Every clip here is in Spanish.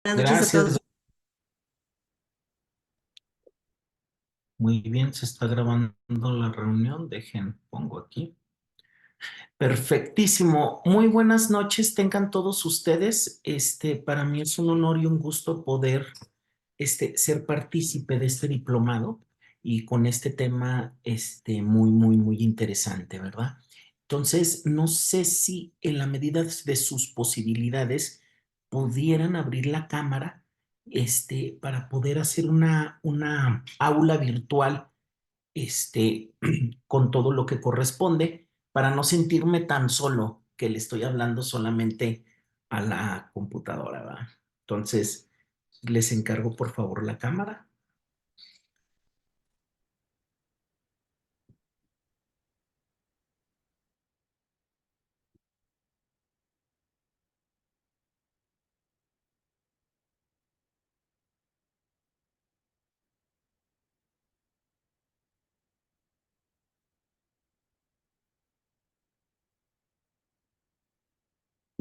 Buenas noches a Gracias. todos. Muy bien, se está grabando la reunión. Pongo aquí. Perfectísimo. Muy buenas noches, tengan todos ustedes. Para mí es un honor y un gusto poder, ser partícipe de este diplomado y con este tema, muy, muy, muy interesante, ¿verdad? Entonces, no sé si en la medida de sus posibilidades pudieran abrir la cámara, para poder hacer una aula virtual, con todo lo que corresponde, para no sentirme tan solo que le estoy hablando solamente a la computadora, ¿verdad? Entonces, les encargo por favor la cámara.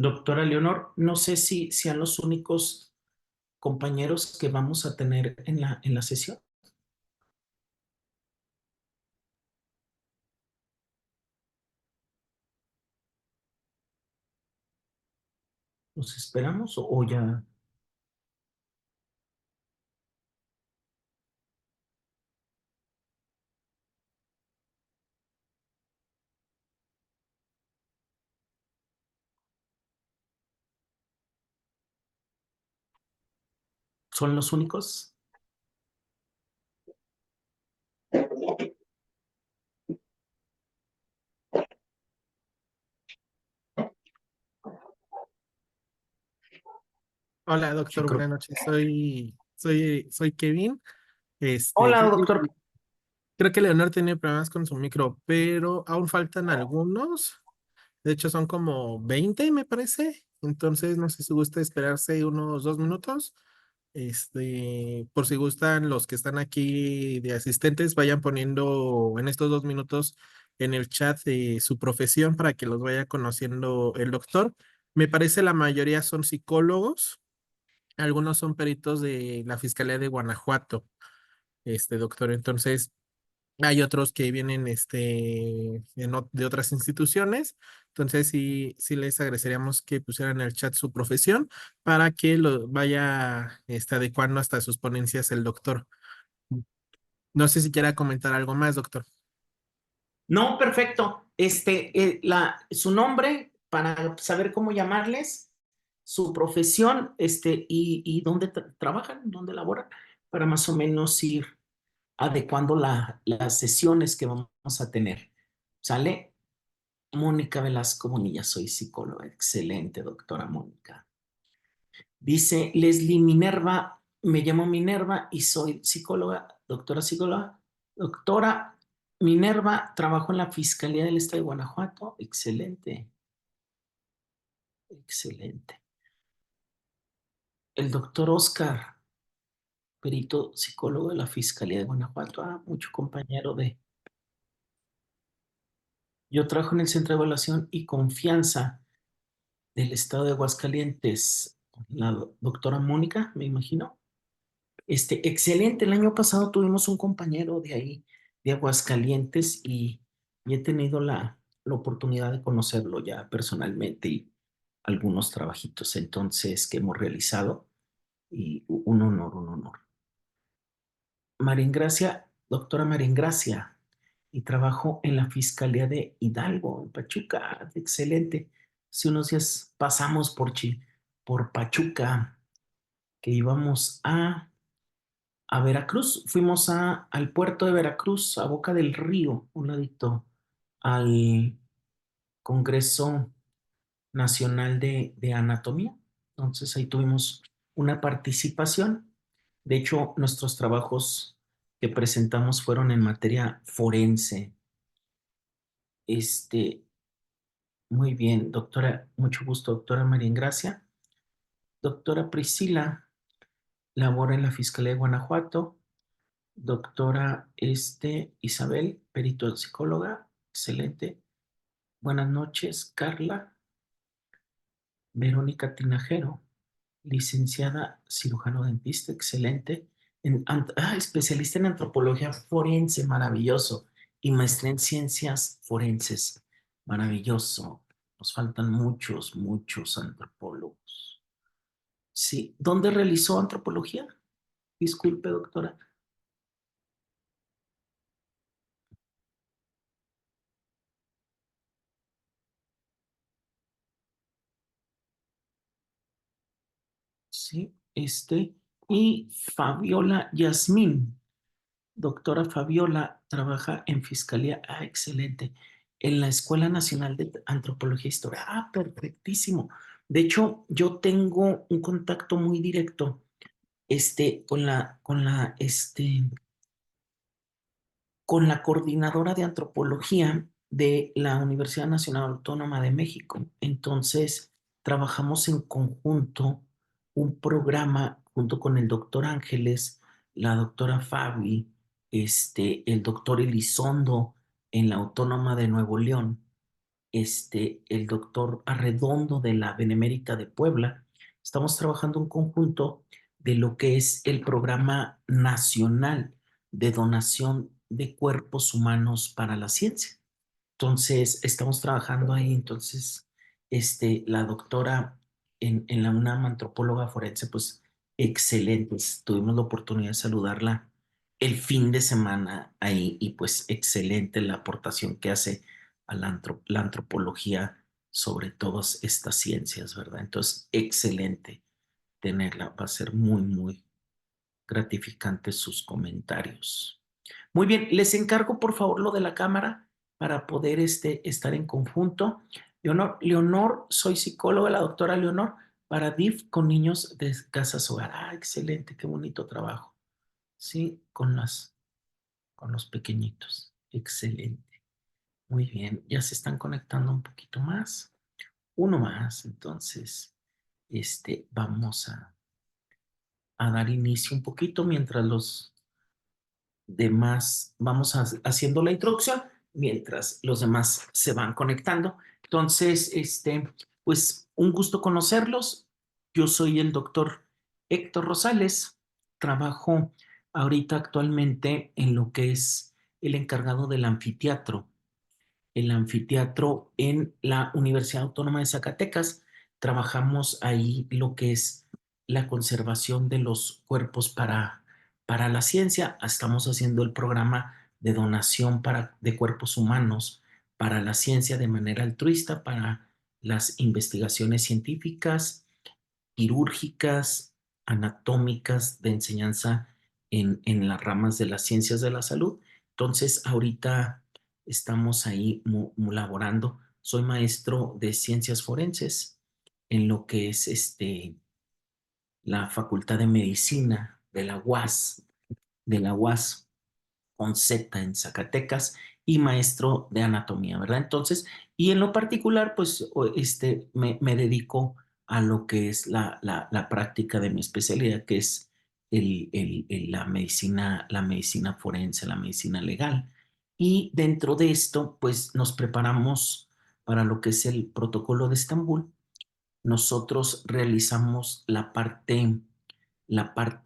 Doctora Leonor, no sé si sean los únicos compañeros que vamos a tener en la sesión. ¿Los esperamos o ya son los únicos? Hola, Yo doctor, creo. buenas noches. Soy Kevin. Hola, Creo doctor. que Leonor tiene problemas con su micro, pero aún faltan algunos. De hecho, son como 20, me parece. Entonces, no sé si gusta esperarse unos 2 minutos. Por si gustan, los que están aquí de asistentes, vayan poniendo en estos 2 minutos en el chat su profesión para que los vaya conociendo el doctor. Me parece la mayoría son psicólogos. Algunos son peritos de la Fiscalía de Guanajuato, doctor. Entonces, hay otros que vienen de otras instituciones. Entonces, sí les agradeceríamos que pusieran en el chat su profesión para que lo vaya adecuando hasta sus ponencias el doctor. No sé si quiera comentar algo más, doctor. No, perfecto. Su nombre para saber cómo llamarles, su profesión, y dónde trabajan, dónde laboran, para más o menos ir adecuando las sesiones que vamos a tener. ¿Sale? Mónica Velasco Bonilla, soy psicóloga. Excelente, doctora Mónica. Dice Leslie Minerva, me llamo Minerva y soy psicóloga, doctora psicóloga. Doctora Minerva, trabajo en la Fiscalía del Estado de Guanajuato. Excelente, excelente. El doctor Oscar, perito psicólogo de la Fiscalía de Guanajuato. Ah, mucho compañero de... Yo trabajo en el Centro de Evaluación y Confianza del Estado de Aguascalientes. La doctora Mónica, me imagino. Excelente. El año pasado tuvimos un compañero de ahí, de Aguascalientes, y he tenido la oportunidad de conocerlo ya personalmente y algunos trabajitos entonces que hemos realizado. Y un honor, un honor. María Ingracia, doctora María Ingracia, y trabajo en la Fiscalía de Hidalgo, en Pachuca. Excelente. Hace unos días pasamos por Pachuca, que íbamos a Veracruz. Fuimos al puerto de Veracruz, a Boca del Río, un ladito, al Congreso Nacional de Anatomía. Entonces ahí tuvimos una participación. De hecho, nuestros trabajos que presentamos fueron en materia forense. Este, muy bien, doctora, mucho gusto, doctora María Ingracia. Doctora Priscila, labora en la Fiscalía de Guanajuato. Doctora Isabel, perito psicóloga, excelente. Buenas noches, Carla, Verónica Tinajero, licenciada cirujano dentista, excelente. Especialista en antropología forense, maravilloso. Y maestría en ciencias forenses, maravilloso. Nos faltan muchos, muchos antropólogos. Sí, ¿dónde realizó antropología? Disculpe, doctora. Sí, y Fabiola Yasmín, doctora Fabiola, trabaja en Fiscalía. Ah, excelente. En la Escuela Nacional de Antropología e Historia. Ah, perfectísimo. De hecho, yo tengo un contacto muy directo, con la coordinadora de antropología de la Universidad Nacional Autónoma de México. Entonces, trabajamos en conjunto un programa junto con el doctor Ángeles, la doctora Fabi, el doctor Elizondo en la Autónoma de Nuevo León, el doctor Arredondo de la Benemérita de Puebla. Estamos trabajando en conjunto de lo que es el programa nacional de donación de cuerpos humanos para la ciencia. Entonces, estamos trabajando ahí. Entonces, la doctora en la UNAM, antropóloga forense, pues excelentes. Tuvimos la oportunidad de saludarla el fin de semana ahí y pues excelente la aportación que hace a la antropología sobre todas estas ciencias, ¿verdad? Entonces, excelente tenerla. Va a ser muy, muy gratificante sus comentarios. Muy bien, les encargo por favor lo de la cámara para poder estar en conjunto. Leonor, soy psicóloga, la doctora Leonor, para DIF con niños de casas hogar. Ah, excelente, qué bonito trabajo. Sí, con los pequeñitos. Excelente. Muy bien, ya se están conectando un poquito más. Uno más, entonces, vamos a dar inicio un poquito mientras los demás, vamos haciendo la introducción mientras los demás se van conectando. Entonces, pues un gusto conocerlos. Yo soy el doctor Héctor Rosales. Trabajo ahorita actualmente en lo que es el encargado del anfiteatro, en la Universidad Autónoma de Zacatecas. Trabajamos ahí lo que es la conservación de los cuerpos para la ciencia. Estamos haciendo el programa de donación de cuerpos humanos para la ciencia de manera altruista, para las investigaciones científicas, quirúrgicas, anatómicas, de enseñanza en las ramas de las ciencias de la salud. Entonces, ahorita estamos ahí laborando. Soy maestro de ciencias forenses en lo que es la Facultad de Medicina de la UAS con Z en Zacatecas, y maestro de anatomía, ¿verdad? Entonces, y en lo particular, pues me dedico a lo que es la práctica de mi especialidad, que es la medicina forense, la medicina legal. Y dentro de esto, pues nos preparamos para lo que es el protocolo de Estambul. Nosotros realizamos la parte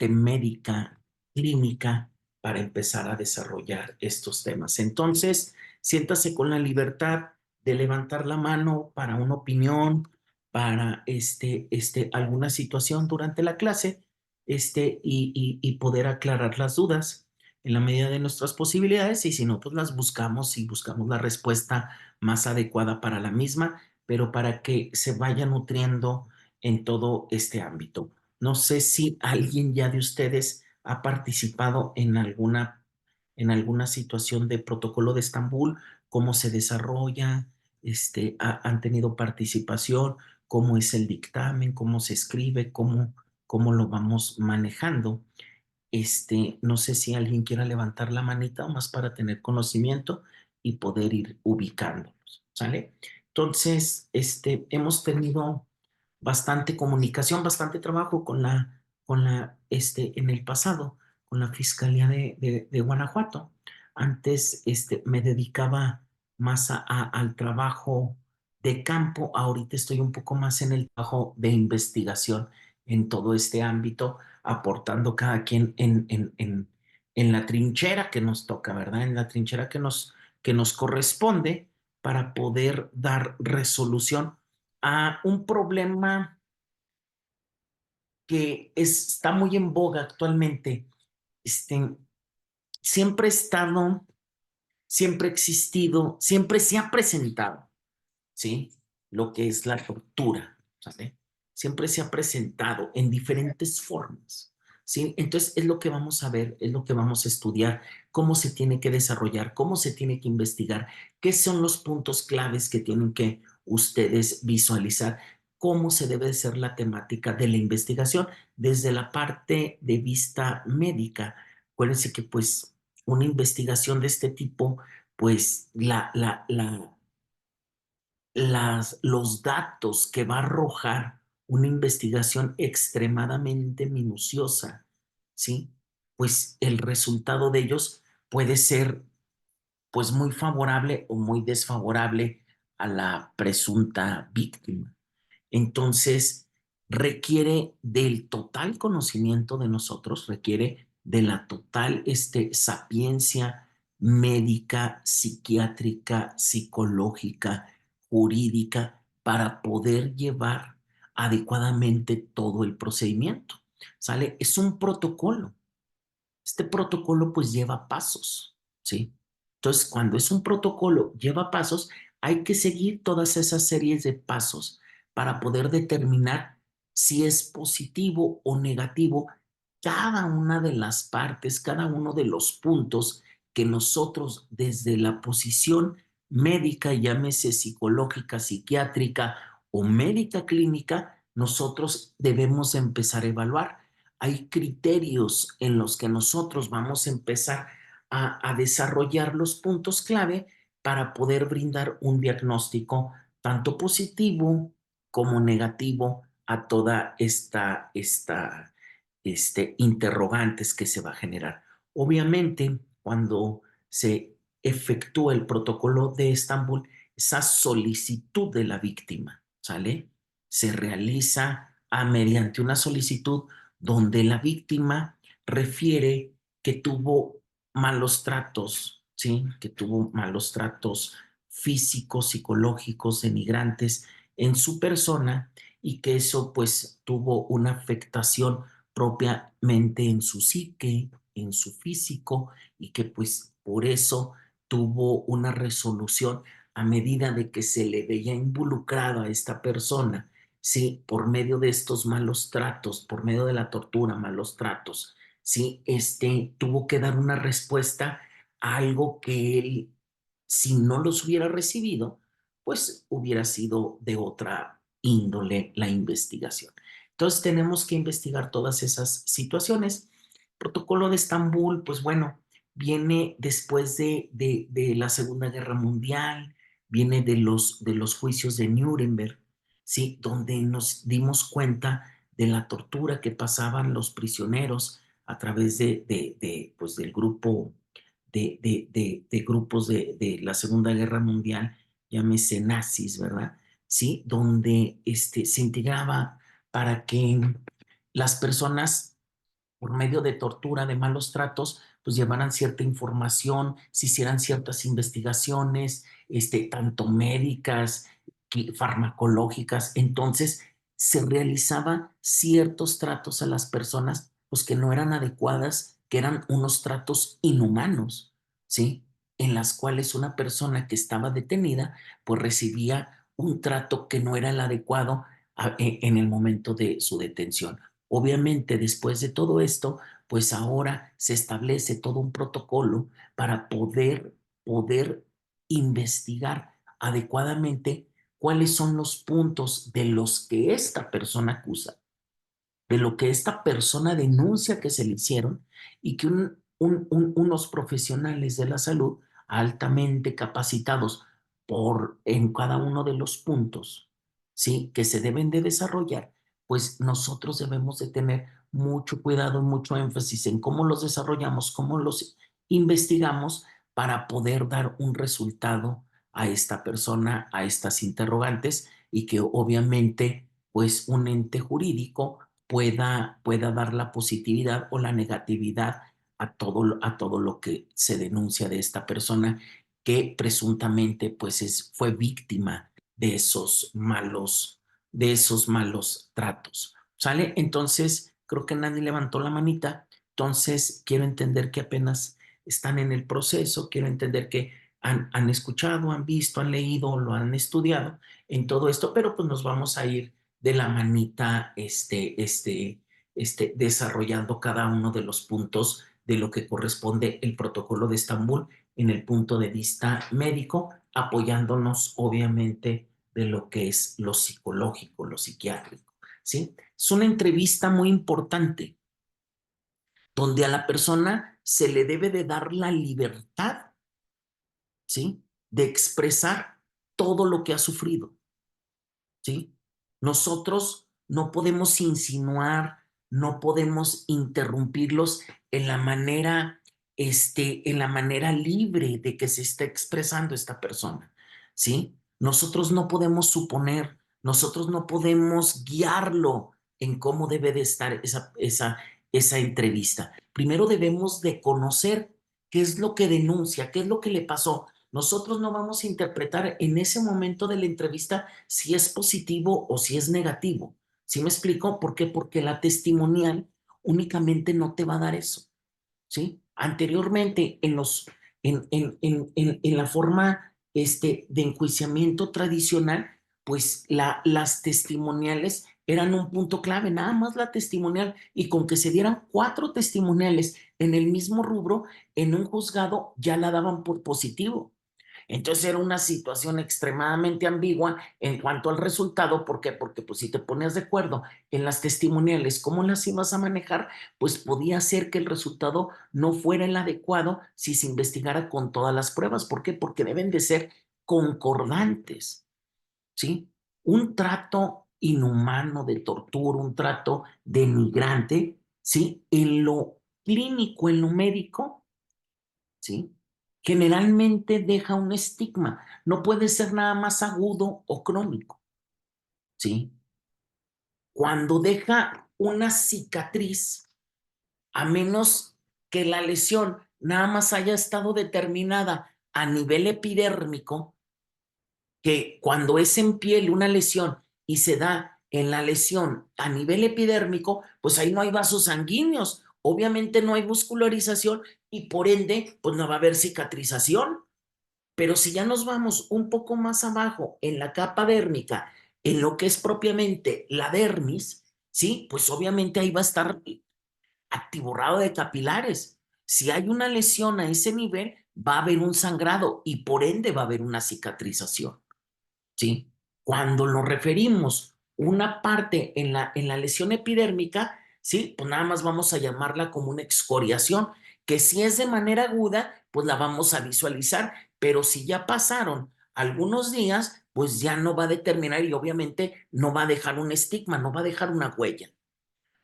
médica, clínica, para empezar a desarrollar estos temas. Entonces, siéntase con la libertad de levantar la mano para una opinión, para alguna situación durante la clase, y poder aclarar las dudas en la medida de nuestras posibilidades, y si no, pues las buscamos y buscamos la respuesta más adecuada para la misma, pero para que se vaya nutriendo en todo este ámbito. No sé si alguien ya de ustedes ha participado en alguna situación de protocolo de Estambul, cómo se desarrolla, han tenido participación, cómo es el dictamen, cómo se escribe, cómo lo vamos manejando. No sé si alguien quiera levantar la manita o más para tener conocimiento y poder ir ubicándolos, ¿sale? Entonces, hemos tenido bastante comunicación, bastante trabajo en el pasado, con la Fiscalía de Guanajuato. Antes, me dedicaba más al trabajo de campo. Ahorita estoy un poco más en el trabajo de investigación en todo este ámbito, aportando cada quien en la trinchera que nos toca, ¿verdad? En la trinchera que nos corresponde para poder dar resolución a un problema que está muy en boga actualmente. Este, siempre ha estado, siempre ha existido, siempre se ha presentado, ¿sí? Lo que es la tortura, ¿sale? Siempre se ha presentado en diferentes formas, ¿sí? Entonces es lo que vamos a ver, es lo que vamos a estudiar, cómo se tiene que desarrollar, cómo se tiene que investigar, qué son los puntos claves que tienen que ustedes visualizar, cómo se debe de ser la temática de la investigación desde la parte de vista médica. Acuérdense que pues una investigación de este tipo, pues los datos que va a arrojar una investigación extremadamente minuciosa, ¿sí? Pues el resultado de ellos puede ser pues muy favorable o muy desfavorable a la presunta víctima. Entonces, requiere del total conocimiento de nosotros, requiere de la total sapiencia médica, psiquiátrica, psicológica, jurídica, para poder llevar adecuadamente todo el procedimiento. ¿Sale? Es un protocolo. Este protocolo pues lleva pasos, ¿sí? Entonces, cuando es un protocolo, lleva pasos, hay que seguir todas esas series de pasos para poder determinar si es positivo o negativo cada una de las partes, cada uno de los puntos que nosotros desde la posición médica, llámese psicológica, psiquiátrica o médica clínica, nosotros debemos empezar a evaluar. Hay criterios en los que nosotros vamos a empezar a desarrollar los puntos clave para poder brindar un diagnóstico tanto positivo como negativo a toda interrogantes que se va a generar. Obviamente, cuando se efectúa el protocolo de Estambul, esa solicitud de la víctima, ¿sale? Se realiza mediante una solicitud donde la víctima refiere que tuvo malos tratos, ¿sí? Que tuvo malos tratos físicos, psicológicos, denigrantes en su persona y que eso pues tuvo una afectación propiamente en su psique, en su físico y que pues por eso tuvo una resolución a medida de que se le veía involucrado a esta persona, sí, por medio de estos malos tratos, por medio de la tortura, malos tratos, sí, tuvo que dar una respuesta a algo que él, si no los hubiera recibido, pues hubiera sido de otra índole la investigación. Entonces tenemos que investigar todas esas situaciones. Protocolo de Estambul, pues bueno, viene después de la Segunda Guerra Mundial, viene de los juicios de Nuremberg, ¿sí? Donde nos dimos cuenta de la tortura que pasaban los prisioneros a través pues, del grupo de grupos de la Segunda Guerra Mundial, llámese nazis, ¿verdad? Sí, donde se integraba para que las personas, por medio de tortura, de malos tratos, pues llevaran cierta información, se hicieran ciertas investigaciones, tanto médicas, farmacológicas. Entonces, se realizaban ciertos tratos a las personas, pues que no eran adecuadas, que eran unos tratos inhumanos, ¿sí? En las cuales una persona que estaba detenida, pues recibía un trato que no era el adecuado en el momento de su detención. Obviamente, después de todo esto, pues ahora se establece todo un protocolo para poder investigar adecuadamente cuáles son los puntos de los que esta persona acusa, de lo que esta persona denuncia que se le hicieron y que unos profesionales de la salud altamente capacitados en cada uno de los puntos, ¿sí? Que se deben de desarrollar, pues nosotros debemos de tener mucho cuidado y mucho énfasis en cómo los desarrollamos, cómo los investigamos para poder dar un resultado a esta persona, a estas interrogantes y que obviamente pues un ente jurídico pueda dar la positividad o la negatividad a todo lo que se denuncia de esta persona que presuntamente pues fue víctima de esos malos tratos. ¿Sale? Entonces, creo que nadie levantó la manita. Entonces, quiero entender que apenas están en el proceso, quiero entender que han escuchado, han visto, han leído, lo han estudiado en todo esto, pero pues nos vamos a ir de la manita desarrollando cada uno de los puntos de lo que corresponde el protocolo de Estambul en el punto de vista médico, apoyándonos obviamente de lo que es lo psicológico, lo psiquiátrico, ¿sí? Es una entrevista muy importante donde a la persona se le debe de dar la libertad, ¿sí? De expresar todo lo que ha sufrido, ¿sí? Nosotros no podemos insinuar, no podemos interrumpirlos en en la manera libre de que se está expresando esta persona, ¿sí? Nosotros no podemos suponer, nosotros no podemos guiarlo en cómo debe de estar esa entrevista. Primero debemos de conocer qué es lo que denuncia, qué es lo que le pasó. Nosotros no vamos a interpretar en ese momento de la entrevista si es positivo o si es negativo. ¿Sí me explico? ¿Por qué? Porque la testimonial únicamente no te va a dar eso, ¿sí? Anteriormente, en la forma de enjuiciamiento tradicional, pues las testimoniales eran un punto clave, nada más la testimonial, y con que se dieran 4 testimoniales en el mismo rubro, en un juzgado ya la daban por positivo. Entonces era una situación extremadamente ambigua en cuanto al resultado. ¿Por qué? Porque pues si te ponías de acuerdo en las testimoniales, cómo las ibas a manejar, pues podía ser que el resultado no fuera el adecuado si se investigara con todas las pruebas. ¿Por qué? Porque deben de ser concordantes, ¿sí? Un trato inhumano de tortura, un trato denigrante, ¿sí? En lo clínico, en lo médico, ¿sí? Generalmente deja un estigma. No puede ser nada más agudo o crónico, ¿sí? Cuando deja una cicatriz, a menos que la lesión nada más haya estado determinada a nivel epidérmico, que cuando es en piel una lesión y se da en la lesión a nivel epidérmico, pues ahí no hay vasos sanguíneos, obviamente no hay muscularización y por ende, pues no va a haber cicatrización. Pero si ya nos vamos un poco más abajo en la capa dérmica, en lo que es propiamente la dermis, ¿sí? Pues obviamente ahí va a estar atiborrado de capilares. Si hay una lesión a ese nivel, va a haber un sangrado y por ende va a haber una cicatrización, ¿sí? Cuando nos referimos una parte en la lesión epidérmica, ¿sí? Pues nada más vamos a llamarla como una excoriación, que si es de manera aguda, pues la vamos a visualizar, pero si ya pasaron algunos días, pues ya no va a determinar y obviamente no va a dejar un estigma, no va a dejar una huella.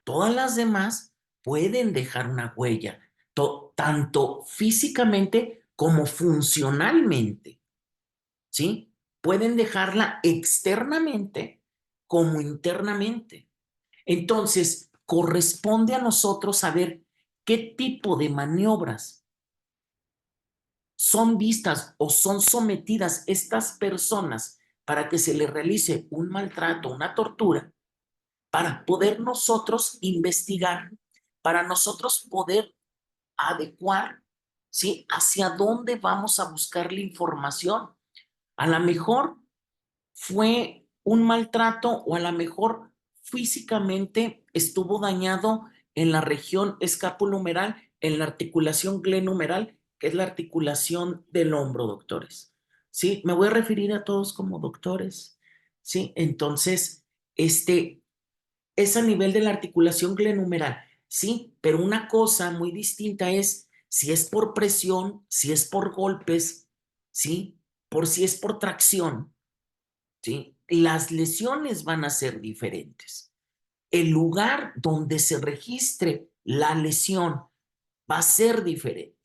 Todas las demás pueden dejar una huella, tanto físicamente como funcionalmente, ¿sí? Pueden dejarla externamente como internamente. Entonces, corresponde a nosotros saber qué tipo de maniobras son vistas o son sometidas estas personas para que se les realice un maltrato, una tortura, para poder nosotros investigar, para nosotros poder adecuar, ¿sí? Hacia dónde vamos a buscar la información. A lo mejor fue un maltrato o a lo mejor físicamente estuvo dañado en la región escapulohumeral, en la articulación glenohumeral, que es la articulación del hombro, doctores. Sí, me voy a referir a todos como doctores. Sí, entonces, es a nivel de la articulación glenohumeral, sí, pero una cosa muy distinta es si es por presión, si es por golpes, sí, por si es por tracción. ¿Sí? Las lesiones van a ser diferentes. El lugar donde se registre la lesión va a ser diferente.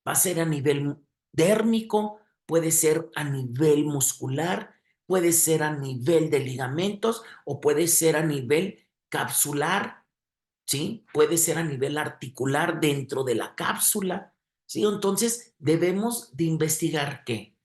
Va a ser a nivel dérmico, puede ser a nivel muscular, puede ser a nivel de ligamentos o puede ser a nivel capsular ¿sí? Puede ser a nivel articular dentro de la cápsula, ¿sí? Entonces debemos de investigar qué.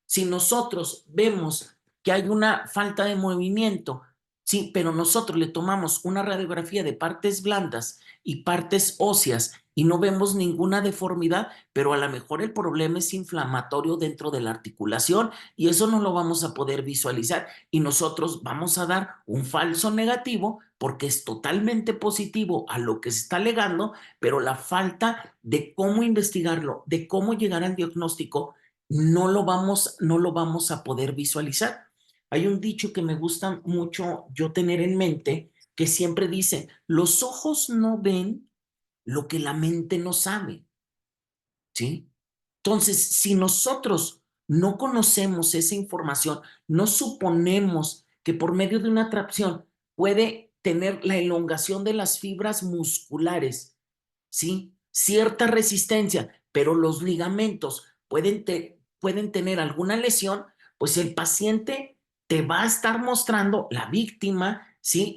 Si nosotros vemos que hay una falta de movimiento, sí, pero nosotros le tomamos una radiografía de partes blandas y partes óseas y no vemos ninguna deformidad, pero a lo mejor el problema es inflamatorio dentro de la articulación y eso no lo vamos a poder visualizar y nosotros vamos a dar un falso negativo porque es totalmente positivo a lo que se está alegando, pero la falta de cómo investigarlo, de cómo llegar al diagnóstico, no lo vamos a poder visualizar. Hay un dicho que me gusta mucho yo tener en mente que siempre dice, los ojos no ven lo que la mente no sabe, ¿sí? Entonces, si nosotros no conocemos esa información, no suponemos que por medio de una tracción puede tener la elongación de las fibras musculares, ¿sí? Cierta resistencia, pero los ligamentos pueden tener alguna lesión, pues el paciente te va a estar mostrando, la víctima, ¿sí?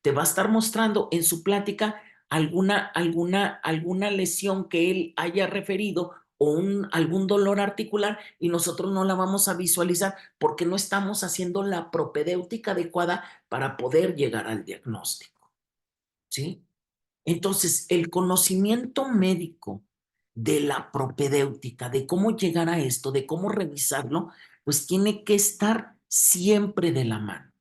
Te va a estar mostrando en su plática alguna lesión que él haya referido o algún dolor articular y nosotros no la vamos a visualizar porque no estamos haciendo la propedéutica adecuada para poder llegar al diagnóstico, ¿sí? Entonces, el conocimiento médico de la propedéutica, de cómo llegar a esto, de cómo revisarlo, pues tiene que estar siempre de la mano,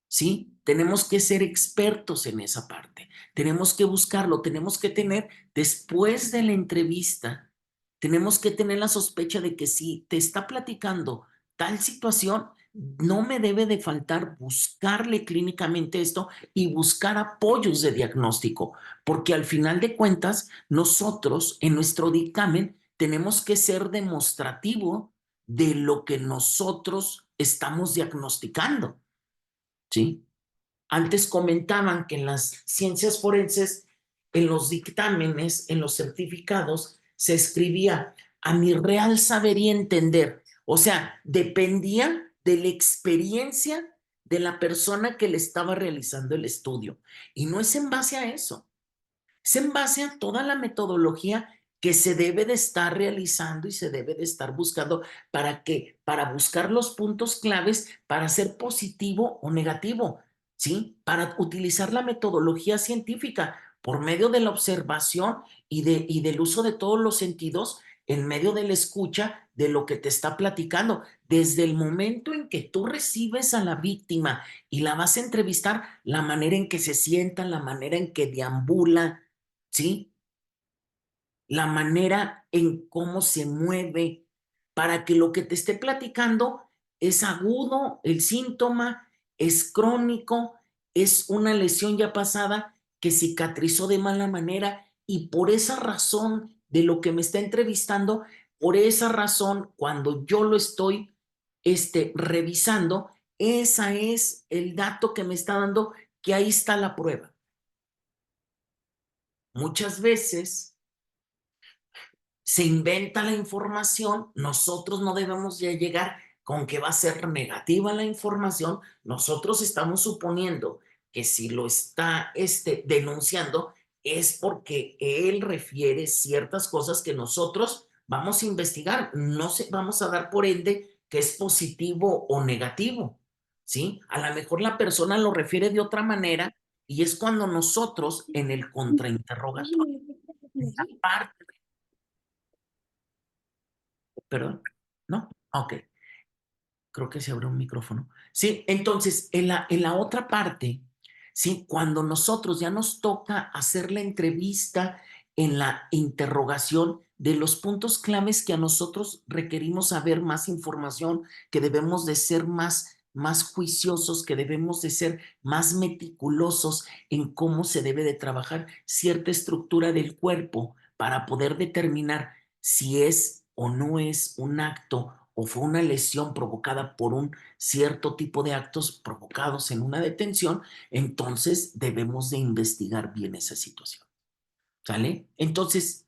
¿sí? Tenemos que ser expertos en esa parte, tenemos que buscarlo, tenemos que tener, después de la entrevista, tenemos que tener la sospecha de que si te está platicando tal situación, no me debe de faltar buscarle clínicamente esto y buscar apoyos de diagnóstico, porque al final de cuentas, nosotros en nuestro dictamen tenemos que ser demostrativo de lo que nosotros estamos diagnosticando, ¿sí? Antes comentaban que en las ciencias forenses, en los dictámenes, en los certificados, se escribía a mi real saber y entender. O sea, dependía de la experiencia de la persona que le estaba realizando el estudio. Y no es en base a eso, es en base a toda la metodología que se debe de estar realizando y se debe de estar buscando para buscar los puntos claves para ser positivo o negativo, ¿sí? Para utilizar la metodología científica por medio de la observación y del uso de todos los sentidos en medio de la escucha de lo que te está platicando. Desde el momento en que tú recibes a la víctima y la vas a entrevistar, la manera en que se sienta, la manera en que deambula, ¿sí? La manera en cómo se mueve, para que lo que te esté platicando es agudo, el síntoma es crónico, es una lesión ya pasada que cicatrizó de mala manera y por esa razón de lo que me está entrevistando, por esa razón, cuando yo lo estoy revisando, esa es el dato que me está dando que ahí está la prueba. Muchas veces se inventa la información, nosotros no debemos ya llegar con que va a ser negativa la información, nosotros estamos suponiendo que si lo está denunciando es porque él refiere ciertas cosas que nosotros vamos a investigar, no vamos a dar por ende que es positivo o negativo, ¿sí? A lo mejor la persona lo refiere de otra manera y es cuando nosotros en el contrainterrogatorio, en la parte. Perdón, ¿no? Ok, creo que se abrió un micrófono. Sí, entonces, en la otra parte, sí, cuando nosotros ya nos toca hacer la entrevista en la interrogación de los puntos claves que a nosotros requerimos saber más información, que debemos de ser más juiciosos, que debemos de ser más meticulosos en cómo se debe de trabajar cierta estructura del cuerpo para poder determinar si es o no es un acto o fue una lesión provocada por un cierto tipo de actos provocados en una detención, entonces debemos de investigar bien esa situación, ¿sale? Entonces,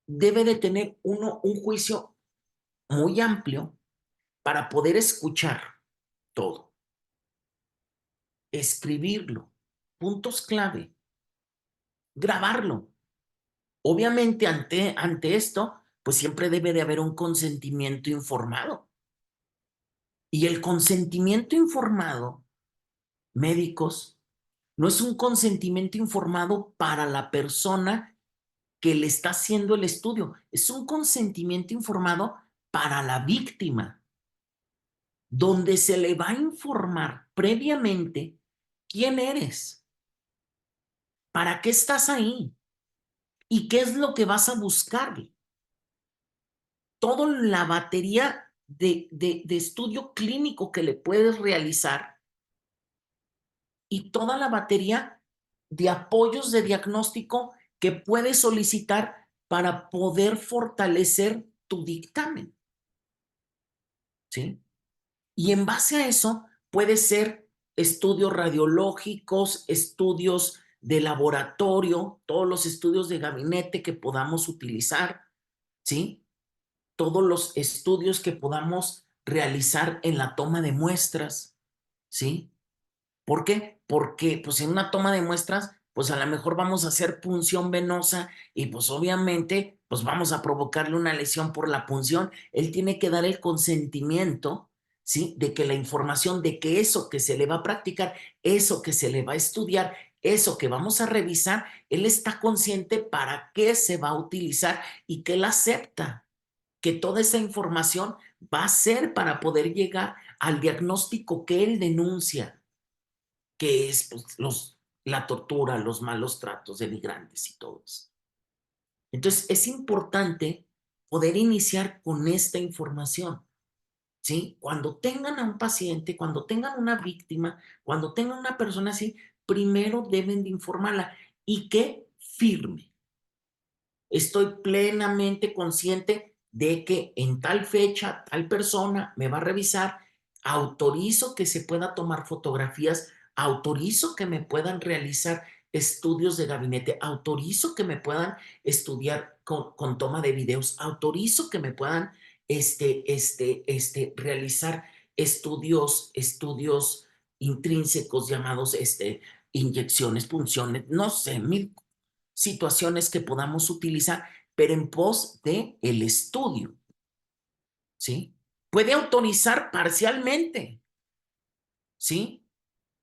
debe de tener uno un juicio muy amplio para poder escuchar todo, escribirlo. puntos clave, grabarlo. Obviamente ante esto, pues siempre debe de haber un consentimiento informado. Y el consentimiento informado, médicos, no es un consentimiento informado para la persona que le está haciendo el estudio, es un consentimiento informado para la víctima, donde se le va a informar previamente quién eres, para qué estás ahí y qué es lo que vas a buscar. Toda la batería de estudio clínico que le puedes realizar y toda la batería de apoyos de diagnóstico que puedes solicitar para poder fortalecer tu dictamen, ¿sí? Y en base a eso puede ser estudios radiológicos, estudios de laboratorio, todos los estudios de gabinete que podamos utilizar, ¿sí? Todos los estudios que podamos realizar en la toma de muestras, ¿sí? ¿Por qué? Porque pues en una toma de muestras, pues a lo mejor vamos a hacer punción venosa y pues obviamente pues vamos a provocarle una lesión por la punción. Él tiene que dar el consentimiento, ¿sí? De que la información, de que eso que se le va a practicar, eso que se le va a estudiar, eso que vamos a revisar, él está consciente para qué se va a utilizar y que él acepta que toda esa información va a ser para poder llegar al diagnóstico que él denuncia, que es pues, la tortura, los malos tratos de migrantes y todo eso. Entonces, es importante poder iniciar con esta información, ¿sí? Cuando tengan a un paciente, cuando tengan una víctima, cuando tengan una persona así, primero deben de informarla y que firme. Estoy plenamente consciente de que en tal fecha, tal persona me va a revisar, autorizo que se pueda tomar fotografías, autorizo que me puedan realizar estudios de gabinete, autorizo que me puedan estudiar con toma de videos, autorizo que me puedan realizar estudios intrínsecos llamados inyecciones, punciones, no sé, mil situaciones que podamos utilizar, pero en pos de el estudio, ¿sí? Puede autorizar parcialmente, ¿sí?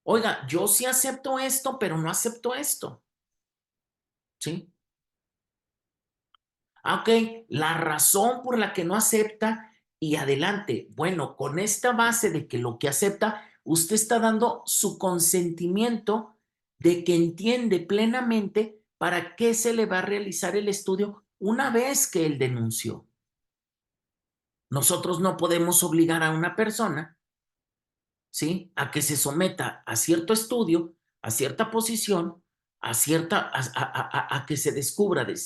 Oiga, yo sí acepto esto, pero no acepto esto, ¿sí? Ah, ok, la razón por la que no acepta y adelante. Bueno, con esta base de que lo que acepta, usted está dando su consentimiento de que entiende plenamente para qué se le va a realizar el estudio una vez que él denunció. Nosotros no podemos obligar a una persona, ¿sí? A que se someta a cierto estudio, a cierta posición, a que se descubra de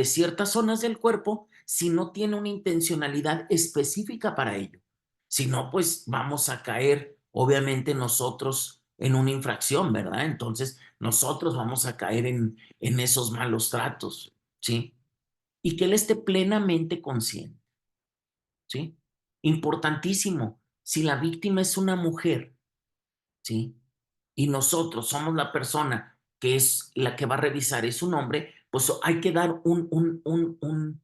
ciertas zonas del cuerpo si no tiene una intencionalidad específica para ello. Si no, pues vamos a caer, obviamente, nosotros en una infracción, ¿verdad? Entonces, nosotros vamos a caer en esos malos tratos, ¿sí? Y que él esté plenamente consciente. ¿Sí? Importantísimo, si la víctima es una mujer, ¿sí? Y nosotros somos la persona que es la que va a revisar, es un hombre, pues hay que dar un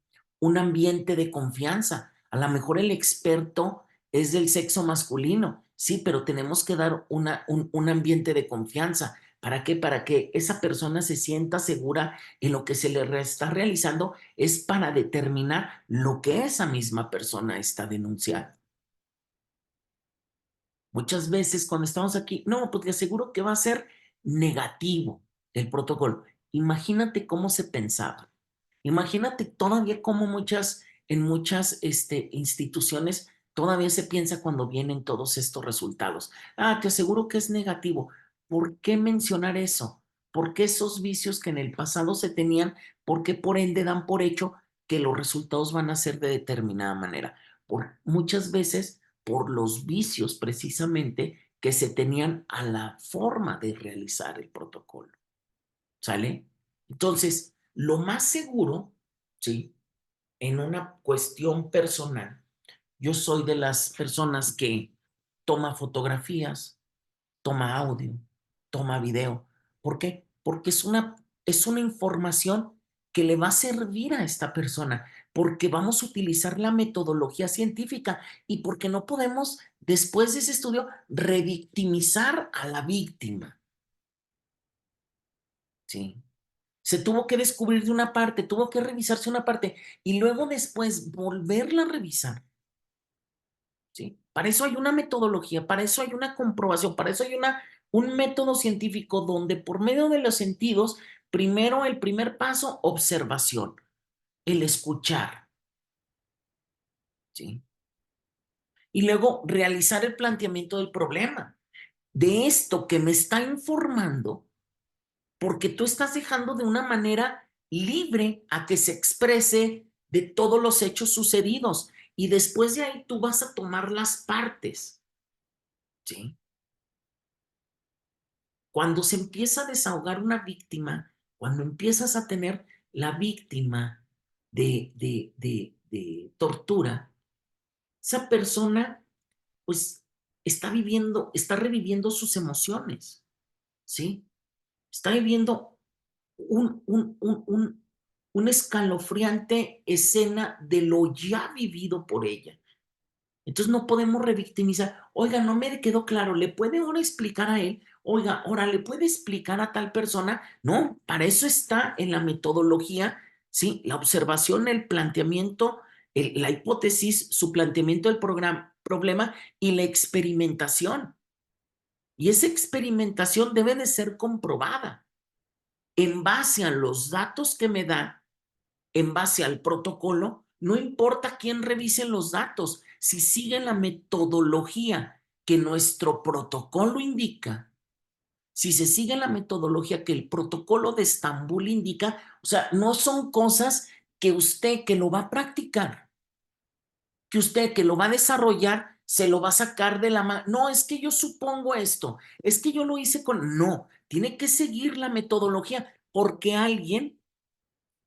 ambiente de confianza. A lo mejor el experto es del sexo masculino, sí, pero tenemos que dar un ambiente de confianza. ¿Para qué? Para que esa persona se sienta segura en lo que se le está realizando, es para determinar lo que esa misma persona está denunciando. Muchas veces cuando estamos aquí, no, pues le aseguro que va a ser negativo el protocolo. Imagínate cómo se pensaba. Imagínate todavía cómo en muchas instituciones todavía se piensa cuando vienen todos estos resultados. Ah, te aseguro que es negativo. ¿Por qué mencionar eso? ¿Por qué esos vicios que en el pasado se tenían, por qué por ende dan por hecho que los resultados van a ser de determinada manera? Muchas veces por los vicios precisamente que se tenían a la forma de realizar el protocolo. ¿Sale? Entonces, lo más seguro, ¿sí? En una cuestión personal, yo soy de las personas que toma fotografías, toma audio, toma video. ¿Por qué? Porque es una información que le va a servir a esta persona, porque vamos a utilizar la metodología científica y porque no podemos, después de ese estudio, revictimizar a la víctima. ¿Sí? Se tuvo que descubrir de una parte, tuvo que revisarse una parte y luego después volverla a revisar. ¿Sí? Para eso hay una metodología, para eso hay una comprobación, para eso hay un método científico donde por medio de los sentidos, primero el primer paso, observación, el escuchar, ¿sí? Y luego realizar el planteamiento del problema, de esto que me está informando, porque tú estás dejando de una manera libre a que se exprese de todos los hechos sucedidos y después de ahí tú vas a tomar las partes, ¿sí? Cuando se empieza a desahogar una víctima, cuando empiezas a tener la víctima de tortura, esa persona pues está reviviendo sus emociones, ¿sí? Está viviendo un, un, un, un, una escalofriante escena de lo ya vivido por ella. Entonces no podemos revictimizar. Oiga, no me quedó claro. ¿Le puede uno explicar a él? Oiga, ahora le puede explicar a tal persona. No, para eso está en la metodología, ¿sí? La observación, el planteamiento, la hipótesis, su planteamiento del problema y la experimentación. Y esa experimentación debe de ser comprobada en base a los datos que me da, en base al protocolo, no importa quién revise los datos, si siguen la metodología que nuestro protocolo indica, si se sigue la metodología que el protocolo de Estambul indica, o sea, no son cosas que usted que lo va a practicar, que usted que lo va a desarrollar, se lo va a sacar de la mano. No, es que yo supongo esto, es que yo lo hice con... No, tiene que seguir la metodología porque alguien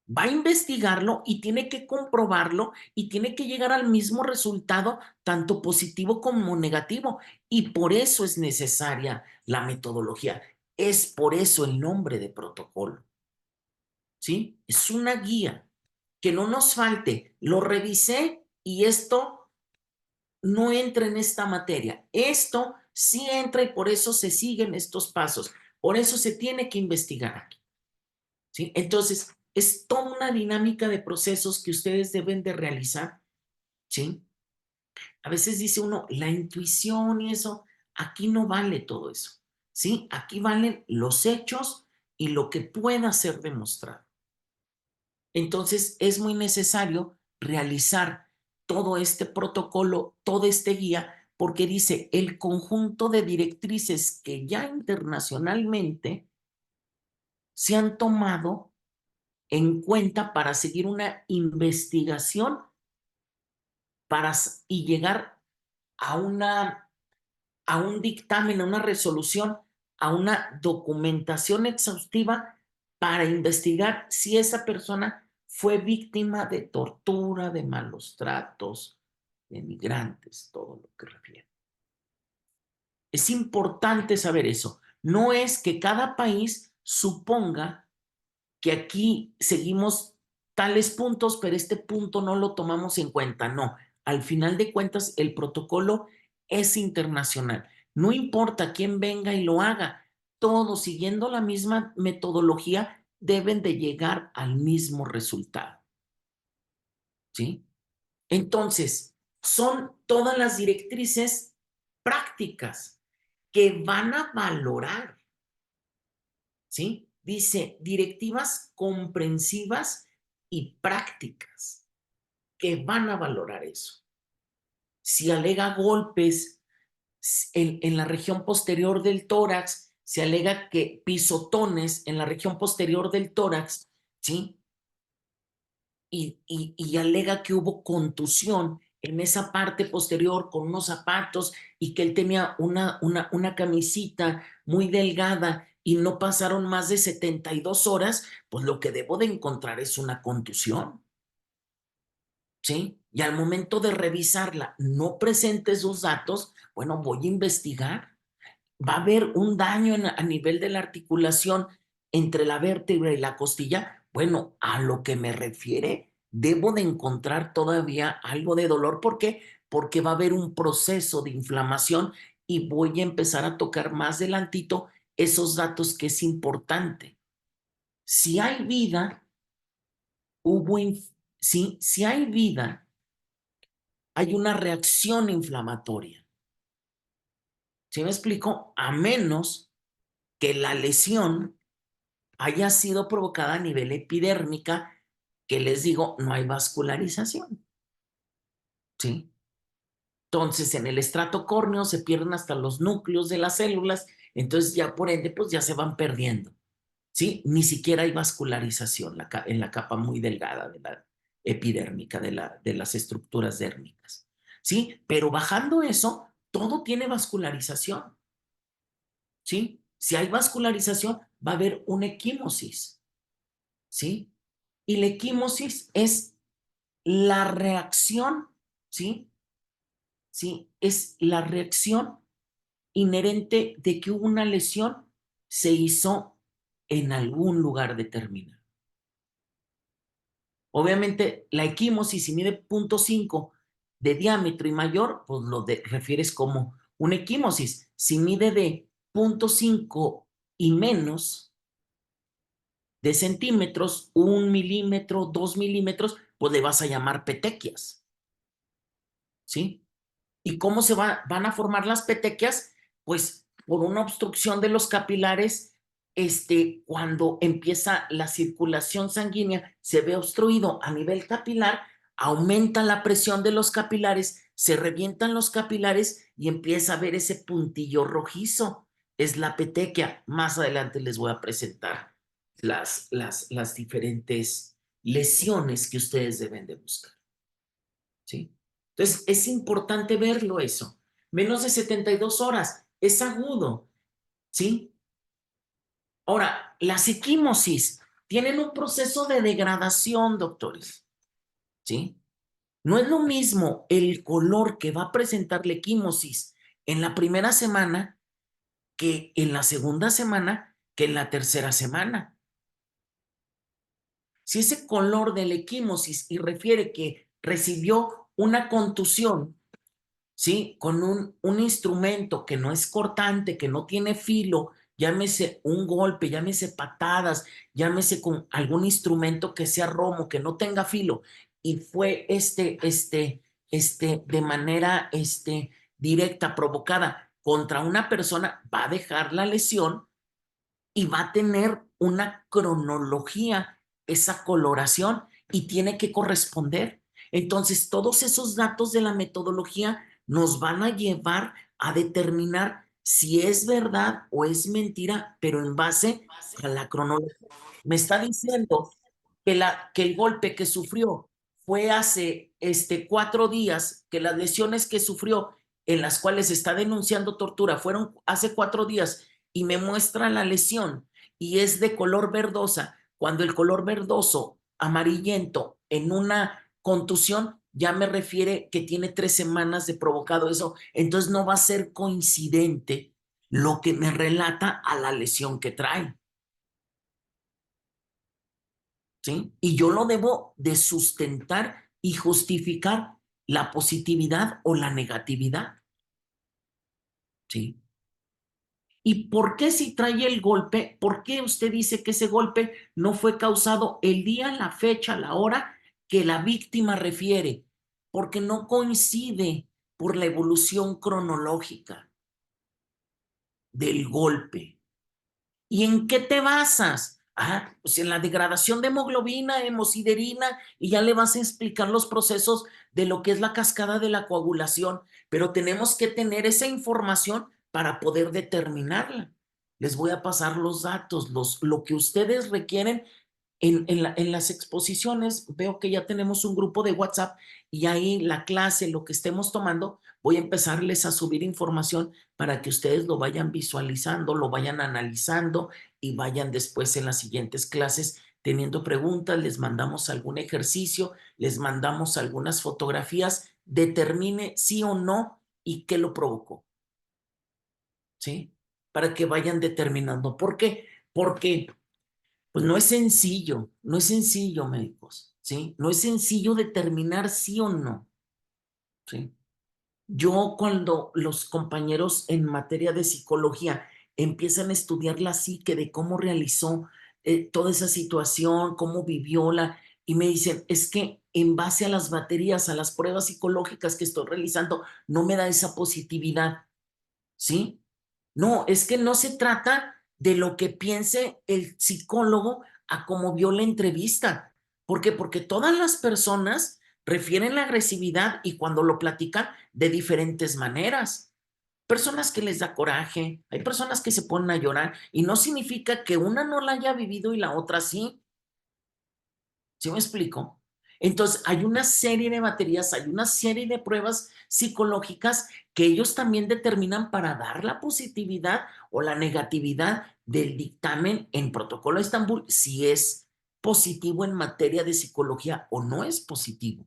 va a investigarlo y tiene que comprobarlo y tiene que llegar al mismo resultado, tanto positivo como negativo. Y por eso es necesaria la metodología. Es por eso el nombre de protocolo. ¿Sí? Es una guía. Que no nos falte. Lo revisé y esto no entra en esta materia. Esto sí entra y por eso se siguen estos pasos. Por eso se tiene que investigar aquí. ¿Sí? Entonces, es toda una dinámica de procesos que ustedes deben de realizar, ¿sí? A veces dice uno, la intuición y eso, aquí no vale todo eso, ¿sí? Aquí valen los hechos y lo que pueda ser demostrado. Entonces, es muy necesario realizar todo este protocolo, todo este guía, porque dice el conjunto de directrices que ya internacionalmente se han tomado en cuenta para seguir una investigación para, y llegar a, a un dictamen, a una resolución, a una documentación exhaustiva para investigar si esa persona fue víctima de tortura, de malos tratos, de migrantes, todo lo que refiere. Es importante saber eso. No es que cada país suponga que aquí seguimos tales puntos, pero este punto no lo tomamos en cuenta. No, al final de cuentas, el protocolo es internacional. No importa quién venga y lo haga, todos siguiendo la misma metodología deben de llegar al mismo resultado. ¿Sí? Entonces, son todas las directrices prácticas que van a valorar. ¿Sí? Dice directivas comprensivas y prácticas que van a valorar eso. Si alega golpes en la región posterior del tórax, se alega que pisotones en la región posterior del tórax, ¿sí? Y alega que hubo contusión en esa parte posterior con unos zapatos y que él tenía una camisita muy delgada y no pasaron más de 72 horas, pues lo que debo de encontrar es una contusión, ¿sí? Y al momento de revisarla no presente esos datos, bueno, voy a investigar va a haber un daño a nivel de la articulación entre la vértebra y la costilla. Bueno, a lo que me refiere, debo de encontrar todavía algo de dolor. ¿Por qué? Porque va a haber un proceso de inflamación y voy a empezar a tocar más adelantito esos datos que es importante. Si hay vida, si hay vida, hay una reacción inflamatoria. ¿Sí me explico? A menos que la lesión haya sido provocada a nivel epidérmica, que les digo, no hay vascularización, ¿sí? Entonces, en el estrato córneo se pierden hasta los núcleos de las células, entonces ya por ende, pues ya se van perdiendo, ¿sí? Ni siquiera hay vascularización en la capa muy delgada de la epidérmica, de las estructuras dérmicas, ¿sí? Pero bajando eso, todo tiene vascularización, ¿sí? Si hay vascularización, va a haber una equimosis, ¿sí? Y la equimosis es la reacción, ¿sí? ¿Sí? Es la reacción inherente de que hubo una lesión, se hizo en algún lugar determinado. Obviamente, la equimosis, si mide 0.5 de diámetro y mayor, pues refieres como una equimosis. Si mide de 0.5 y menos de centímetros, 1 milímetro, 2 milímetros, pues le vas a llamar petequias, ¿sí? ¿Y cómo van a formar las petequias? Pues por una obstrucción de los capilares, cuando empieza la circulación sanguínea, se ve obstruido a nivel capilar, aumenta la presión de los capilares, se revientan los capilares y empieza a ver ese puntillo rojizo. Es la petequia. Más adelante les voy a presentar las diferentes lesiones que ustedes deben de buscar, ¿sí? Entonces, es importante verlo eso. Menos de 72 horas, es agudo, ¿sí? Ahora, las equimosis tienen un proceso de degradación, doctores, ¿sí? No es lo mismo el color que va a presentar la equimosis en la primera semana que en la segunda semana que en la tercera semana. Si ese color de la equimosis y refiere que recibió una contusión, ¿sí? Con un instrumento que no es cortante, que no tiene filo, llámese un golpe, llámese patadas, llámese con algún instrumento que sea romo, que no tenga filo, y fue de manera, directa, provocada contra una persona, va a dejar la lesión y va a tener una cronología, esa coloración, y tiene que corresponder. Entonces, todos esos datos de la metodología nos van a llevar a determinar si es verdad o es mentira, pero en base a la cronología. Me está diciendo que el golpe que sufrió fue hace 4 días, que las lesiones que sufrió, en las cuales está denunciando tortura, fueron hace 4 días, y me muestra la lesión y es de color verdosa, cuando el color verdoso amarillento en una contusión ya me refiere que tiene 3 semanas de provocado eso, entonces no va a ser coincidente lo que me relata a la lesión que trae, ¿sí? Y yo lo debo de sustentar y justificar la positividad o la negatividad, ¿sí? ¿Y por qué si trae el golpe? ¿Por qué usted dice que ese golpe no fue causado el día, la fecha, la hora que la víctima refiere? Porque no coincide por la evolución cronológica del golpe. ¿Y en qué te basas? Ah, pues en la degradación de hemoglobina, hemosiderina, y ya le vas a explicar los procesos de lo que es la cascada de la coagulación, pero tenemos que tener esa información para poder determinarla. Les voy a pasar los datos, lo que ustedes requieren en las exposiciones. Veo que ya tenemos un grupo de WhatsApp y ahí la clase, lo que estemos tomando, voy a empezarles a subir información para que ustedes lo vayan visualizando, lo vayan analizando y vayan después en las siguientes clases teniendo preguntas, les mandamos algún ejercicio, les mandamos algunas fotografías, determine sí o no y qué lo provocó, ¿sí? para que vayan determinando. ¿Por qué? Porque pues no es sencillo, no es sencillo, médicos, ¿sí? No es sencillo determinar sí o no, ¿sí? Yo cuando los compañeros en materia de psicología empiezan a estudiar la psique de cómo realizó toda esa situación, cómo vivióla, y me dicen, es que en base a las baterías, a las pruebas psicológicas que estoy realizando, no me da esa positividad, ¿sí? No, es que no se trata de lo que piense el psicólogo a cómo vio la entrevista. ¿Por qué? Porque todas las personas refieren la agresividad y cuando lo platican de diferentes maneras. Personas que les da coraje, hay personas que se ponen a llorar y no significa que una no la haya vivido y la otra sí. ¿Sí me explico? Entonces, hay una serie de baterías, hay una serie de pruebas psicológicas que ellos también determinan para dar la positividad o la negatividad del dictamen en Protocolo de Estambul, si es positivo en materia de psicología o no es positivo.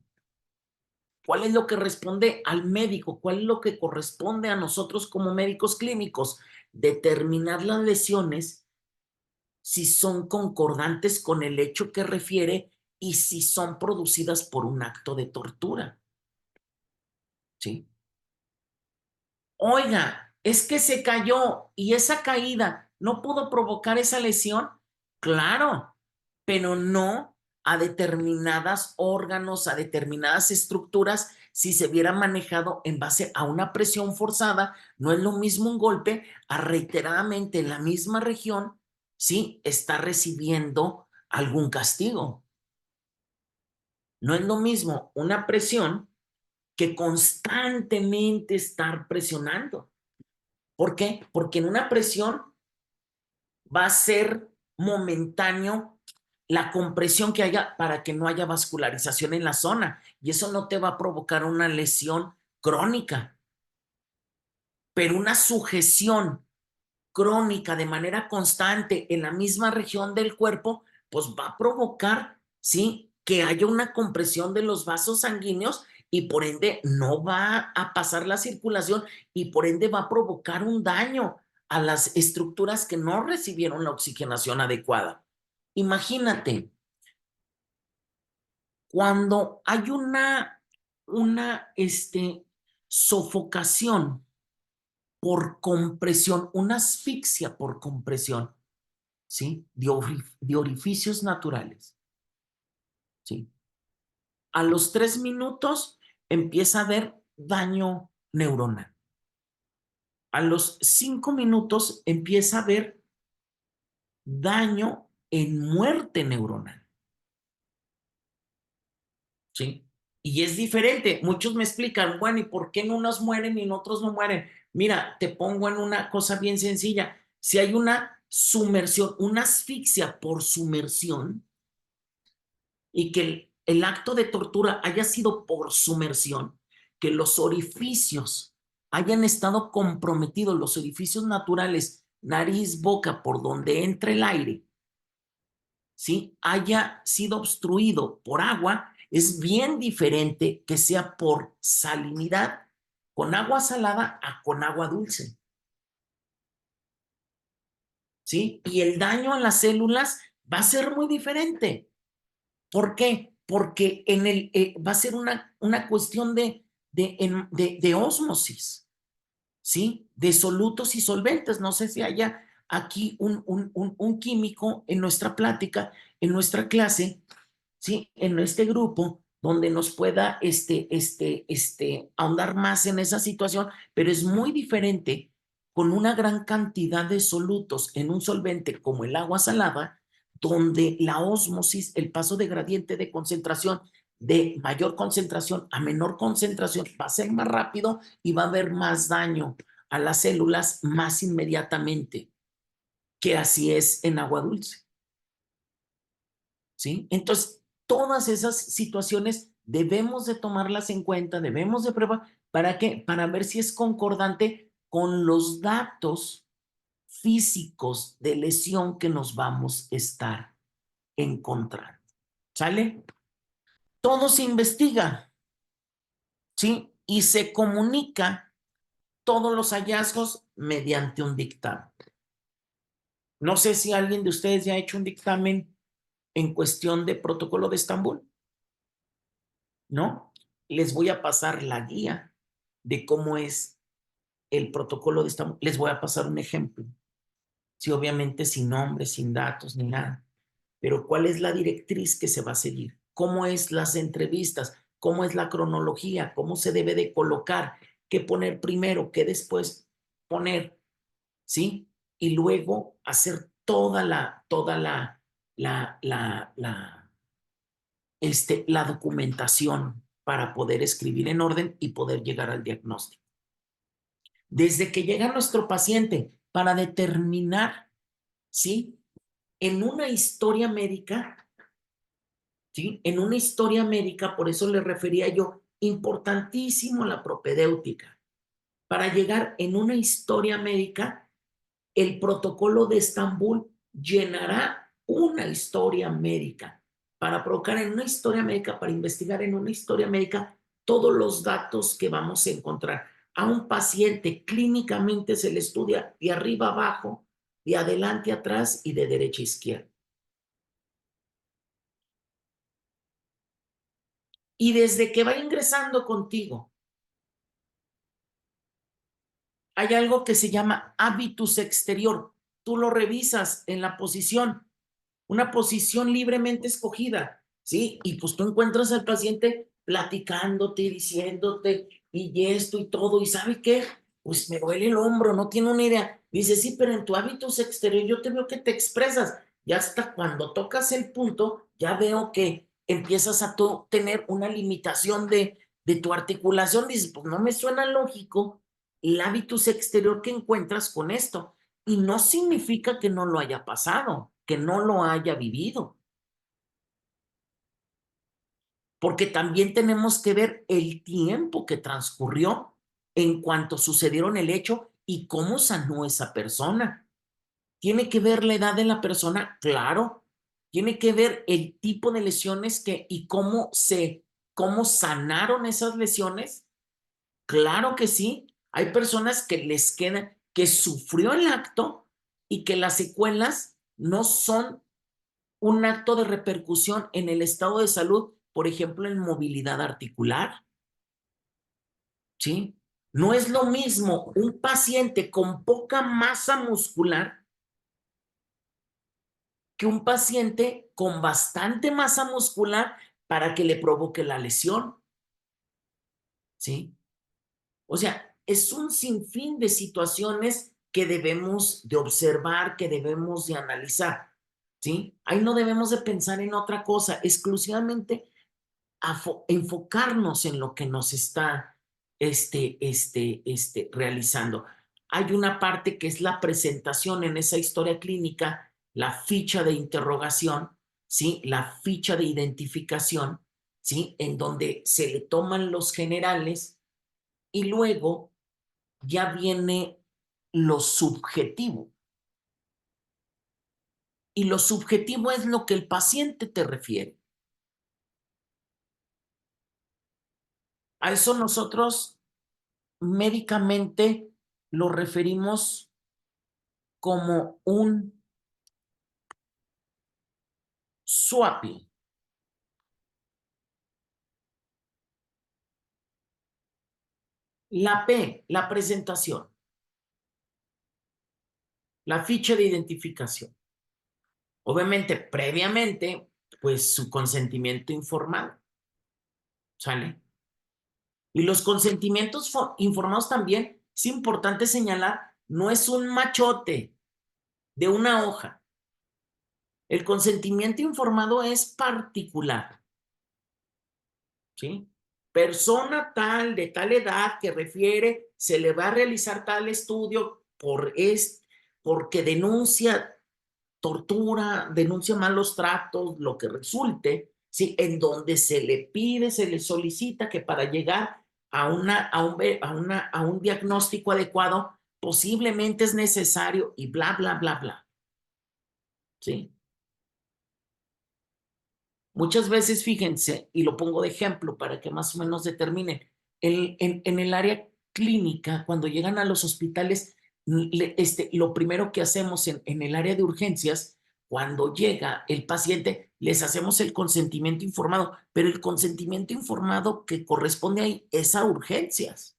¿Cuál es lo que responde al médico? ¿Cuál es lo que corresponde a nosotros como médicos clínicos? Determinar las lesiones si son concordantes con el hecho que refiere y si son producidas por un acto de tortura, ¿sí? Oiga, es que se cayó y esa caída no pudo provocar esa lesión. Claro, pero no a determinados órganos, a determinadas estructuras, si se hubiera manejado en base a una presión forzada, no es lo mismo un golpe a reiteradamente en la misma región, ¿sí? Está recibiendo algún castigo. No es lo mismo una presión que constantemente estar presionando. ¿Por qué? Porque en una presión va a ser momentáneo la compresión que haya para que no haya vascularización en la zona y eso no te va a provocar una lesión crónica, pero una sujeción crónica de manera constante en la misma región del cuerpo, pues va a provocar, ¿sí? Que haya una compresión de los vasos sanguíneos y por ende no va a pasar la circulación y por ende va a provocar un daño a las estructuras que no recibieron la oxigenación adecuada. Imagínate, cuando hay una sofocación por compresión, una asfixia por compresión, ¿sí? De orificios naturales, ¿sí? A los 3 minutos empieza a haber daño neuronal. A los 5 minutos empieza a haber daño en muerte neuronal, ¿sí? Y es diferente. Muchos me explican, bueno, ¿y por qué en unos mueren y en otros no mueren? Mira, te pongo en una cosa bien sencilla. Si hay una sumersión, una asfixia por sumersión, y que el acto de tortura haya sido por sumersión, que los orificios hayan estado comprometidos, los orificios naturales, nariz, boca, por donde entra el aire, ¿sí? Haya sido obstruido por agua, es bien diferente que sea por salinidad, con agua salada a con agua dulce, ¿sí? Y el daño a las células va a ser muy diferente. ¿Por qué? Porque va a ser una cuestión de ósmosis, ¿sí? De solutos y solventes. No sé si haya aquí un químico en nuestra plática, en nuestra clase, ¿sí? En este grupo, donde nos pueda ahondar más en esa situación, pero es muy diferente con una gran cantidad de solutos en un solvente como el agua salada, donde la ósmosis, el paso de gradiente de concentración de mayor concentración a menor concentración va a ser más rápido y va a haber más daño a las células más inmediatamente, que así es en agua dulce. ¿Sí? Entonces, todas esas situaciones debemos de tomarlas en cuenta, debemos de prueba, ¿para qué? Para ver si es concordante con los datos físicos de lesión que nos vamos a estar encontrando. ¿Sale? Todo se investiga, ¿sí? Y se comunica todos los hallazgos mediante un dictamen. No sé si alguien de ustedes ya ha hecho un dictamen en cuestión de protocolo de Estambul, ¿no? Les voy a pasar la guía de cómo es el protocolo de Estambul. Les voy a pasar un ejemplo. Sí, obviamente sin nombres, sin datos, ni nada. Pero ¿cuál es la directriz que se va a seguir? ¿Cómo es las entrevistas? ¿Cómo es la cronología? ¿Cómo se debe de colocar? ¿Qué poner primero? ¿Qué después poner? ¿Sí? Y luego hacer la documentación para poder escribir en orden y poder llegar al diagnóstico. Desde que llega nuestro paciente para determinar, ¿sí? En una historia médica, ¿sí? En una historia médica, por eso le refería yo, importantísimo la propedéutica. Para llegar en una historia médica, el protocolo de Estambul llenará una historia médica para provocar en una historia médica, para investigar en una historia médica todos los datos que vamos a encontrar. A un paciente clínicamente se le estudia de arriba a abajo, de adelante a atrás y de derecha a izquierda. Y desde que va ingresando contigo, hay algo que se llama hábitus exterior. Tú lo revisas en la posición, una posición libremente escogida, ¿sí? Y pues tú encuentras al paciente platicándote, diciéndote, y esto y todo, y ¿sabe qué? Pues me duele el hombro, no tiene una idea. Dice, sí, pero en tu hábitus exterior yo te veo que te expresas. Y hasta cuando tocas el punto, ya veo que empiezas a tener una limitación de tu articulación. Dices, pues no me suena lógico el hábitus exterior que encuentras con esto. Y no significa que no lo haya pasado, que no lo haya vivido, porque también tenemos que ver el tiempo que transcurrió en cuanto sucedieron el hecho y cómo sanó esa persona. Tiene que ver la edad de la persona, claro. Tiene que ver el tipo de lesiones que y cómo sanaron esas lesiones. Claro que sí. Hay personas que les quedan, que sufrió el acto y que las secuelas no son un acto de repercusión en el estado de salud, por ejemplo, en movilidad articular, ¿sí? No es lo mismo un paciente con poca masa muscular que un paciente con bastante masa muscular para que le provoque la lesión, ¿sí? O sea, es un sinfín de situaciones que debemos de observar, que debemos de analizar, ¿sí? Ahí no debemos de pensar en otra cosa, exclusivamente enfocarnos en lo que nos está realizando. Hay una parte que es la presentación en esa historia clínica, la ficha de interrogación, ¿sí? La ficha de identificación, ¿sí? En donde se le toman los generales y luego ya viene lo subjetivo. Y lo subjetivo es lo que el paciente te refiere. A eso nosotros médicamente lo referimos como un swapping. La P, la presentación, la ficha de identificación. Obviamente, previamente, pues su consentimiento informado, ¿sale? Y los consentimientos informados también, es importante señalar, no es un machote de una hoja. El consentimiento informado es particular, ¿sí? Persona tal, de tal edad que refiere, se le va a realizar tal estudio porque denuncia tortura, denuncia malos tratos, lo que resulte, ¿sí? En donde se le pide, se le solicita que para llegar a un diagnóstico adecuado, posiblemente es necesario y bla, bla, bla, bla, ¿sí? Muchas veces, fíjense, y lo pongo de ejemplo para que más o menos determinen, en el área clínica, cuando llegan a los hospitales, lo primero que hacemos en el área de urgencias, cuando llega el paciente, les hacemos el consentimiento informado, pero el consentimiento informado que corresponde ahí es a urgencias.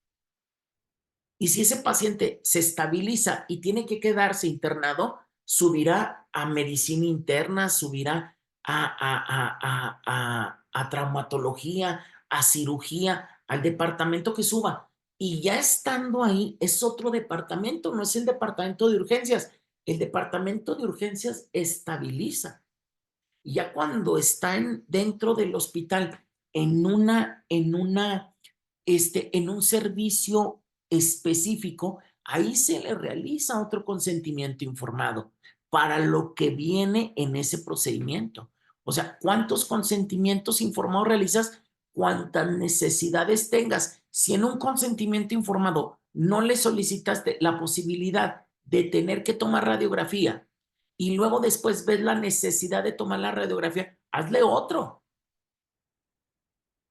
Y si ese paciente se estabiliza y tiene que quedarse internado, subirá a medicina interna, subirá a traumatología, a cirugía, al departamento que suba. Y ya estando ahí, es otro departamento, no es el departamento de urgencias. El departamento de urgencias estabiliza. Y ya cuando están dentro del hospital en un servicio específico, ahí se le realiza otro consentimiento informado para lo que viene en ese procedimiento. O sea, ¿cuántos consentimientos informados realizas? Cuántas necesidades tengas. Si en un consentimiento informado no le solicitaste la posibilidad de tener que tomar radiografía y luego después ves la necesidad de tomar la radiografía, hazle otro.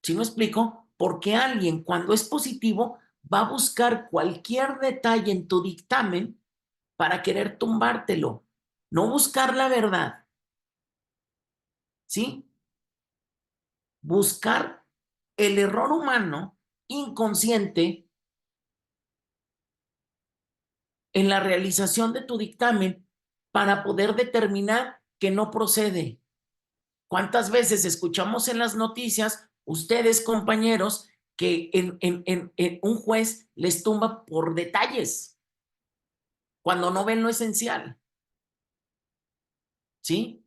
¿Sí me explico? Porque alguien cuando es positivo va a buscar cualquier detalle en tu dictamen para querer tumbártelo, no buscar la verdad, ¿sí? Buscar el error humano inconsciente en la realización de tu dictamen para poder determinar que no procede. ¿Cuántas veces escuchamos en las noticias, ustedes compañeros, que en un juez les tumba por detalles cuando no ven lo esencial? ¿Sí?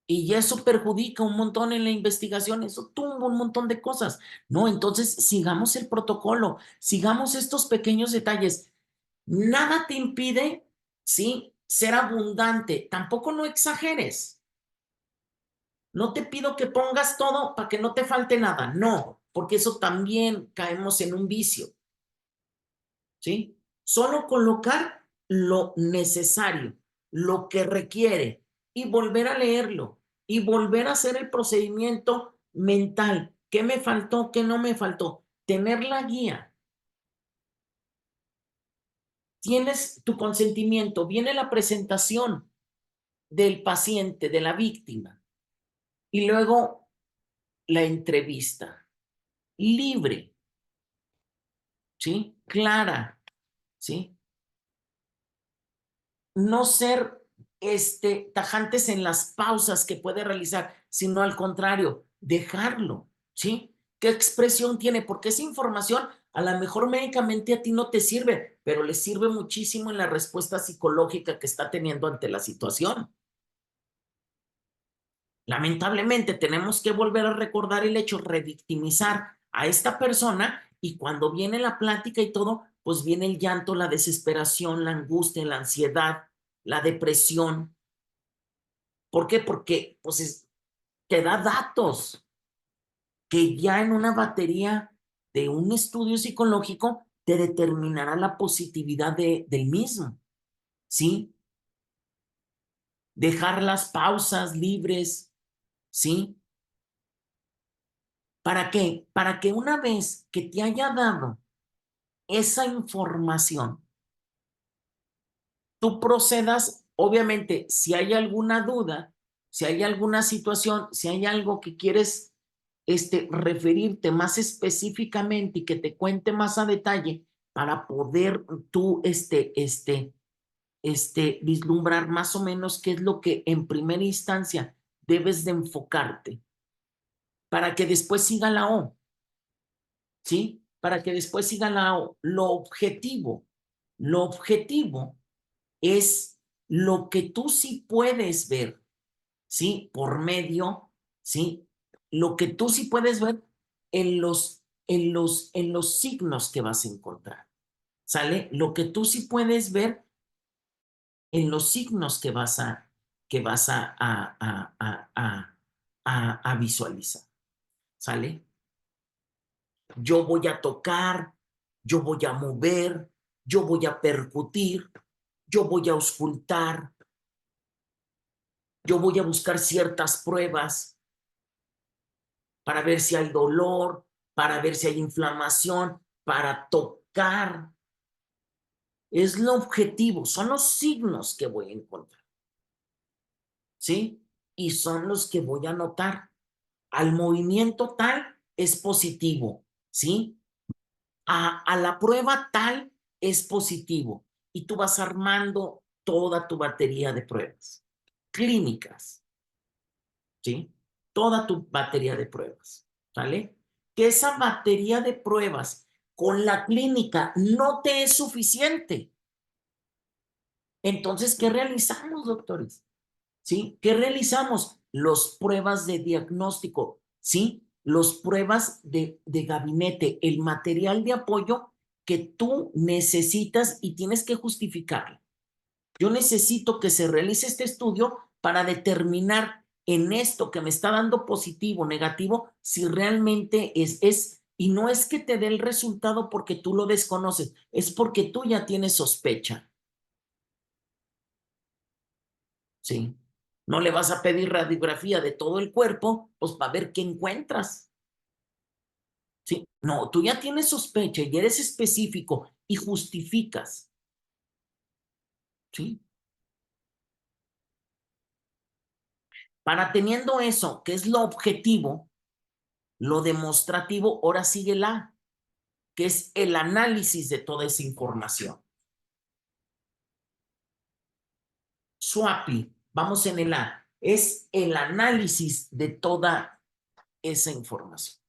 Y eso perjudica un montón en la investigación, eso tumba un montón de cosas. No, entonces sigamos el protocolo, sigamos estos pequeños detalles. Nada te impide, ¿sí? Ser abundante, tampoco no exageres. No te pido que pongas todo para que no te falte nada, no, porque eso también caemos en un vicio, ¿sí? Solo colocar lo necesario, lo que requiere y volver a leerlo y volver a hacer el procedimiento mental. ¿Qué me faltó? ¿Qué no me faltó? Tener la guía. Tienes tu consentimiento, viene la presentación del paciente, de la víctima, y luego la entrevista. Libre, ¿sí? Clara, ¿sí? No ser tajantes en las pausas que puede realizar, sino al contrario, dejarlo, ¿sí? ¿Qué expresión tiene? Porque esa información a lo mejor médicamente a ti no te sirve, pero le sirve muchísimo en la respuesta psicológica que está teniendo ante la situación. Lamentablemente tenemos que volver a recordar el hecho, revictimizar a esta persona y cuando viene la plática y todo, pues viene el llanto, la desesperación, la angustia, la ansiedad, la depresión. ¿Por qué? Porque pues te da datos que ya en una batería de un estudio psicológico te determinará la positividad del mismo, ¿sí? Dejar las pausas libres, ¿sí? ¿Para qué? Para que una vez que te haya dado esa información, tú procedas, obviamente, si hay alguna duda, si hay alguna situación, si hay algo que quieres referirte más específicamente y que te cuente más a detalle para poder tú vislumbrar más o menos qué es lo que en primera instancia debes de enfocarte para que después siga la O. ¿Sí? Para que después siga la O. Lo objetivo es lo que tú sí puedes ver, ¿sí? Por medio, ¿sí? Lo que tú sí puedes ver en los signos que vas a encontrar, ¿sale? Lo que tú sí puedes ver en los signos que vas a visualizar, ¿sale? Yo voy a tocar, yo voy a mover, yo voy a percutir, yo voy a auscultar, yo voy a buscar ciertas pruebas para ver si hay dolor, para ver si hay inflamación, para marcar, es lo objetivo, son los signos que voy a encontrar, ¿sí? Y son los que voy a notar. Al movimiento tal es positivo, ¿sí? A la prueba tal es positivo. Y tú vas armando toda tu batería de pruebas clínicas, ¿sí? Toda tu batería de pruebas, ¿sale? Que esa batería de pruebas con la clínica no te es suficiente. Entonces, ¿qué realizamos, doctores? ¿Sí? ¿Qué realizamos? Las pruebas de diagnóstico, ¿sí? Las pruebas de gabinete, el material de apoyo que tú necesitas y tienes que justificarlo. Yo necesito que se realice este estudio para determinar en esto que me está dando positivo o negativo si realmente y no es que te dé el resultado porque tú lo desconoces, es porque tú ya tienes sospecha, ¿sí? No le vas a pedir radiografía de todo el cuerpo, pues para ver qué encuentras, ¿sí? No, tú ya tienes sospecha y eres específico y justificas, ¿sí? Para teniendo eso, que es lo objetivo, lo demostrativo, ahora sigue que es el análisis de toda esa información. SWAPI, vamos en el A, es el análisis de toda esa información.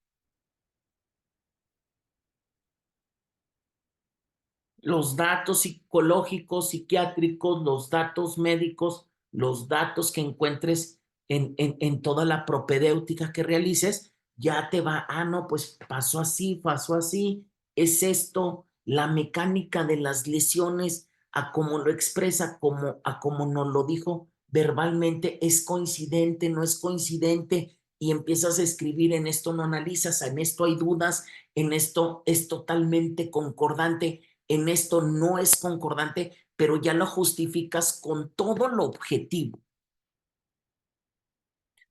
Los datos psicológicos, psiquiátricos, los datos médicos, los datos que encuentres en toda la propedéutica que realices, ya te va, no, pues pasó así, es esto, la mecánica de las lesiones, a cómo lo expresa, a cómo nos lo dijo verbalmente, es coincidente, no es coincidente, y empiezas a escribir, en esto no analizas, en esto hay dudas, en esto es totalmente concordante, en esto no es concordante, pero ya lo justificas con todo lo objetivo.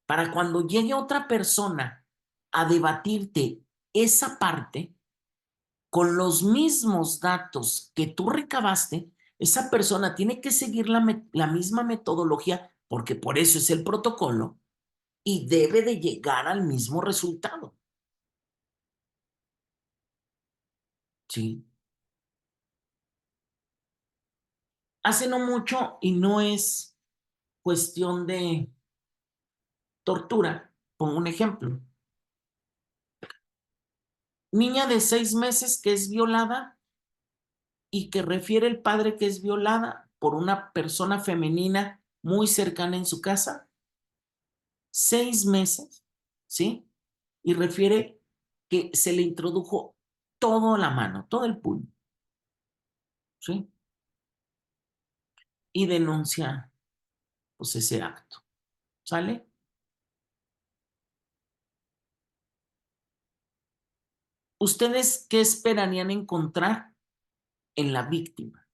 Para cuando llegue otra persona a debatirte esa parte, con los mismos datos que tú recabaste, esa persona tiene que seguir la misma metodología, porque por eso es el protocolo, y debe de llegar al mismo resultado. ¿Sí? Hace no mucho, y no es cuestión de tortura, pongo un ejemplo. Niña de 6 meses que es violada y que refiere el padre que es violada por una persona femenina muy cercana en su casa, 6 meses, ¿sí? Y refiere que se le introdujo toda la mano, todo el puño, ¿sí? Y denuncia, pues, ese acto, ¿sale? ¿Ustedes qué esperarían encontrar en la víctima?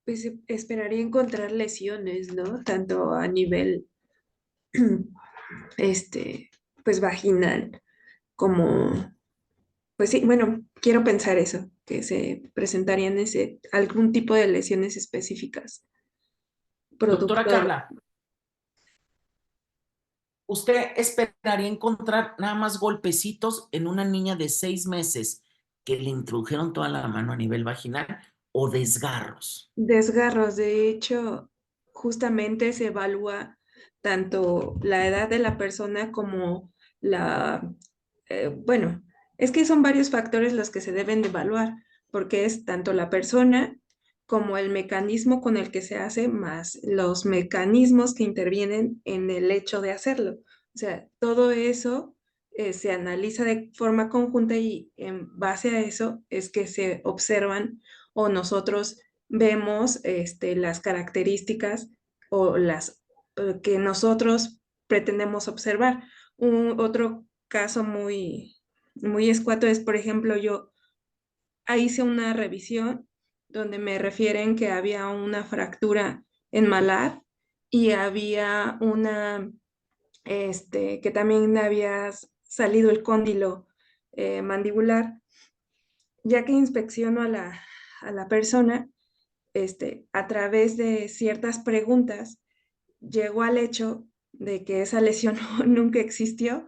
Pues esperaría encontrar lesiones, ¿no? Tanto a nivel, este, pues vaginal, como, pues sí, bueno, quiero pensar eso, que se presentarían algún tipo de lesiones específicas, Doctora producto Carla, ¿usted esperaría encontrar nada más golpecitos en una niña de 6 meses que le introdujeron toda la mano a nivel vaginal o desgarros? desgarros. De hecho, justamente se evalúa tanto la edad de la persona como bueno, es que son varios factores los que se deben de evaluar, porque es tanto la persona como el mecanismo con el que se hace, más los mecanismos que intervienen en el hecho de hacerlo. O sea, todo eso se analiza de forma conjunta y en base a eso es que se observan o nosotros vemos las características o las que nosotros pretendemos observar. Otro caso muy escueto es, por ejemplo, yo hice una revisión donde me refieren que había una fractura malar y había que también había salido el cóndilo mandibular. Ya que inspecciono a la persona, a través de ciertas preguntas, llegó al hecho de que esa lesión nunca existió